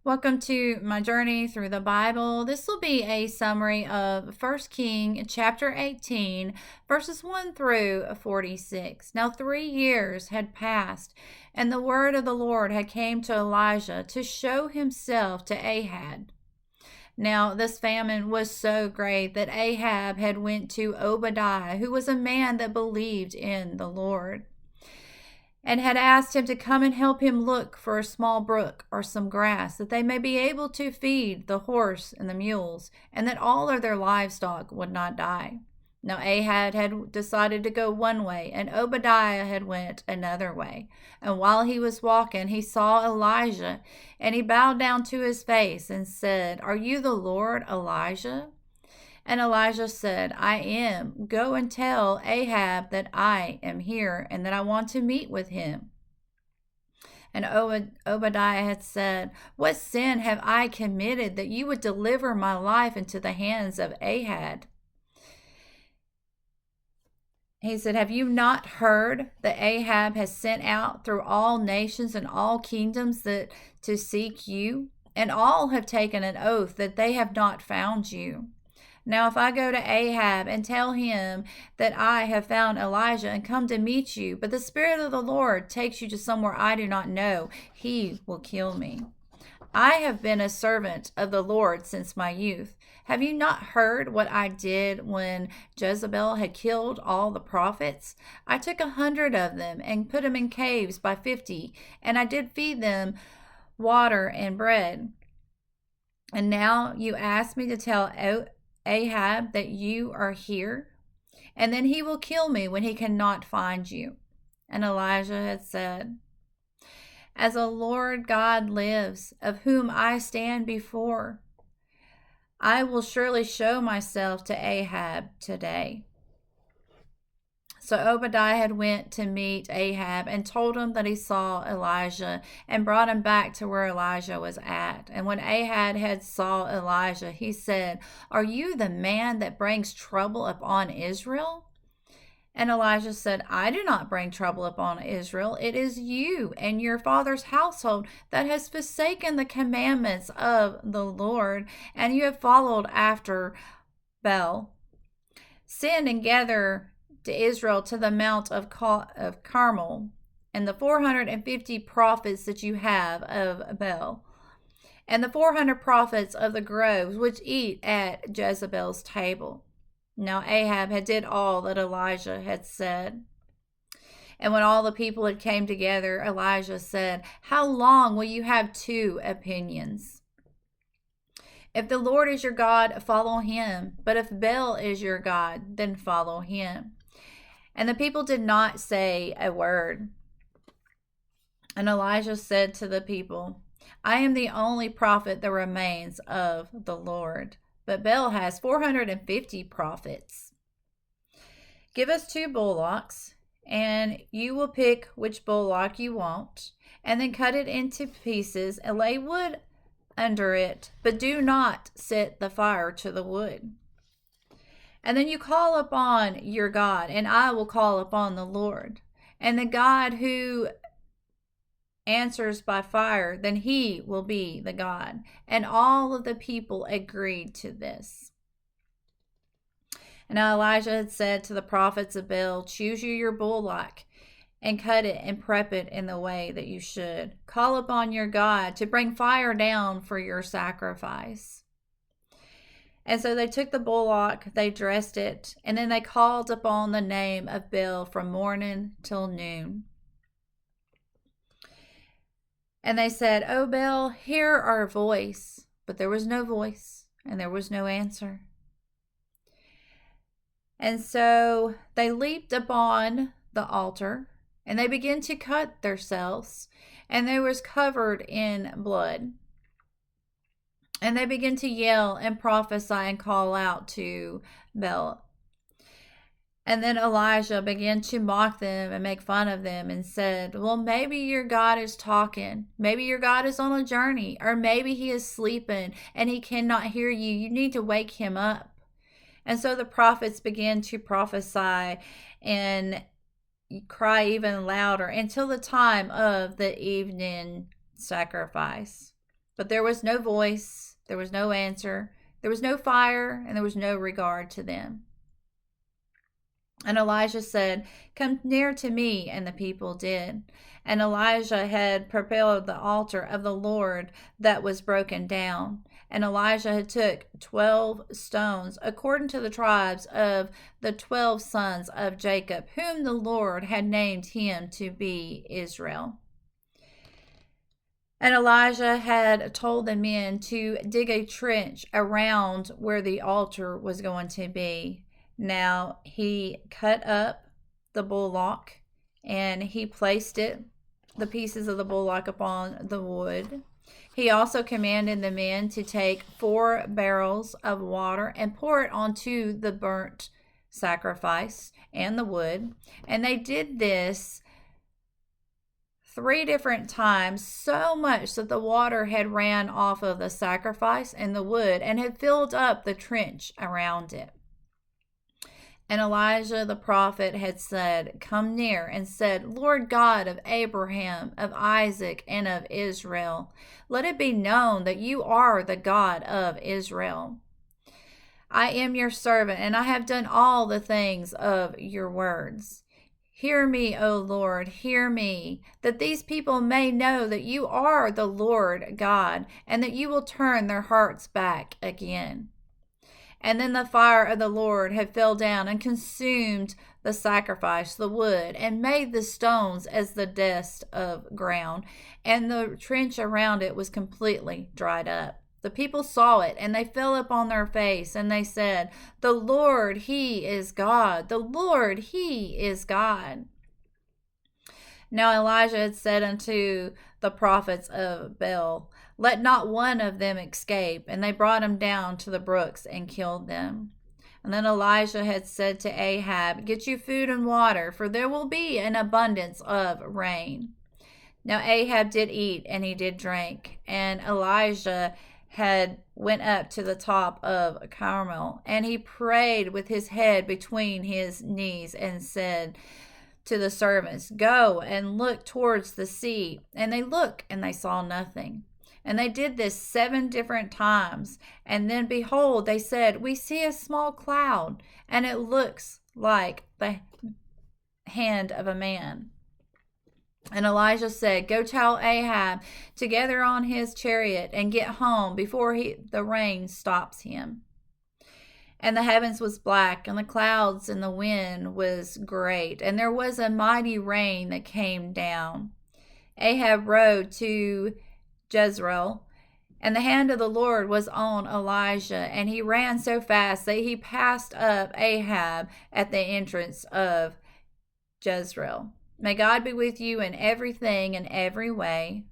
Welcome to my journey through the Bible. This will be a summary of 1 King chapter 18, verses 1 through 46. Now 3 years had passed, and the word of the Lord had came to Elijah to show himself to Ahab. Now this famine was so great that Ahab had went to Obadiah, who was a man that believed in the Lord, and had asked him to come and help him look for a small brook or some grass, that they may be able to feed the horse and the mules, and that all of their livestock would not die. Now Ahab had decided to go one way, and Obadiah had went another way. And while he was walking, he saw Elijah, and he bowed down to his face and said, "Are you the Lord, Elijah?" And Elijah said, "I am. Go and tell Ahab that I am here and that I want to meet with him." And Obadiah had said, "What sin have I committed that you would deliver my life into the hands of Ahab?" He said, "Have you not heard that Ahab has sent out through all nations and all kingdoms to seek you? And all have taken an oath that they have not found you. Now, if I go to Ahab and tell him that I have found Elijah and come to meet you, but the Spirit of the Lord takes you to somewhere I do not know, he will kill me. I have been a servant of the Lord since my youth. Have you not heard what I did when Jezebel had killed all the prophets? I took 100 of them and put them in caves by 50, and I did feed them water and bread. And now you ask me to tell Ahab that you are here, and then he will kill me when he cannot find you." And Elijah had said, "As the Lord God lives, of whom I stand before, I will surely show myself to Ahab today." So Obadiah had went to meet Ahab and told him that he saw Elijah, and brought him back to where Elijah was at. And when Ahab had saw Elijah, he said, "Are you the man that brings trouble upon Israel?" And Elijah said, "I do not bring trouble upon Israel. It is you and your father's household that has forsaken the commandments of the Lord, and you have followed after Baal. Send and gather to Israel to the Mount of Carmel, and the 450 prophets that you have of Baal, and the 400 prophets of the groves which eat at Jezebel's table." Now Ahab had did all that Elijah had said. And when all the people had came together, Elijah said, "How long will you have two opinions? If the Lord is your God, follow him. But if Baal is your God, then follow him." And the people did not say a word. And Elijah said to the people, "I am the only prophet that remains of the Lord, but Baal has 450 prophets. Give us 2 bullocks, and you will pick which bullock you want, and then cut it into pieces and lay wood under it, but do not set the fire to the wood. And then you call upon your God, and I will call upon the Lord. And the God who answers by fire, then he will be the God." And all of the people agreed to this. And now Elijah had said to the prophets of Baal, "Choose you your bullock, and cut it and prep it in the way that you should. Call upon your God to bring fire down for your sacrifice." And so they took the bullock, they dressed it, and then they called upon the name of Baal from morning till noon. And they said, "O Baal, hear our voice." But there was no voice, and there was no answer. And so they leaped upon the altar, and they began to cut themselves, and they was covered in blood. And they began to yell and prophesy and call out to Baal. And then Elijah began to mock them and make fun of them and said, "Well, maybe your God is talking. Maybe your God is on a journey, or maybe he is sleeping and he cannot hear you. You need to wake him up." And so the prophets began to prophesy and cry even louder until the time of the evening sacrifice. But there was no voice, there was no answer, there was no fire, and there was no regard to them. And Elijah said, "Come near to me." And the people did. And Elijah had prepared the altar of the Lord that was broken down. And Elijah had took 12 stones, according to the tribes of the 12 sons of Jacob, whom the Lord had named him to be Israel. And Elijah had told the men to dig a trench around where the altar was going to be. Now he cut up the bullock and he placed the pieces of the bullock upon the wood. He also commanded the men to take 4 barrels of water and pour it onto the burnt sacrifice and the wood. And they did this 3 different times, so much that the water had ran off of the sacrifice and the wood and had filled up the trench around it. And Elijah the prophet had said, "Come near," and said, "Lord God of Abraham, of Isaac, and of Israel, let it be known that you are the God of Israel. I am your servant, and I have done all the things of your words. Hear me, O Lord, hear me, that these people may know that you are the Lord God, and that you will turn their hearts back again." And then the fire of the Lord had fell down and consumed the sacrifice, the wood, and made the stones as the dust of ground, and the trench around it was completely dried up. The people saw it, and they fell upon their face, and they said, "The Lord, he is God. The Lord, he is God." Now Elijah had said unto the prophets of Baal, "Let not one of them escape." And they brought him down to the brooks and killed them. And then Elijah had said to Ahab, "Get you food and water, for there will be an abundance of rain." Now Ahab did eat and he did drink. And Elijah had went up to the top of Carmel, and he prayed with his head between his knees and said to the servants, "Go and look towards the sea." And they looked and they saw nothing. And they did this 7 different times. And then behold, they said, "We see a small cloud, and it looks like the hand of a man." And Elijah said, "Go tell Ahab to gather on his chariot and get home before the rain stops him." And the heavens was black, and the clouds and the wind was great, and there was a mighty rain that came down. Ahab rode to Jezreel, and the hand of the Lord was on Elijah, and he ran so fast that he passed up Ahab at the entrance of Jezreel. May God be with you in everything and every way.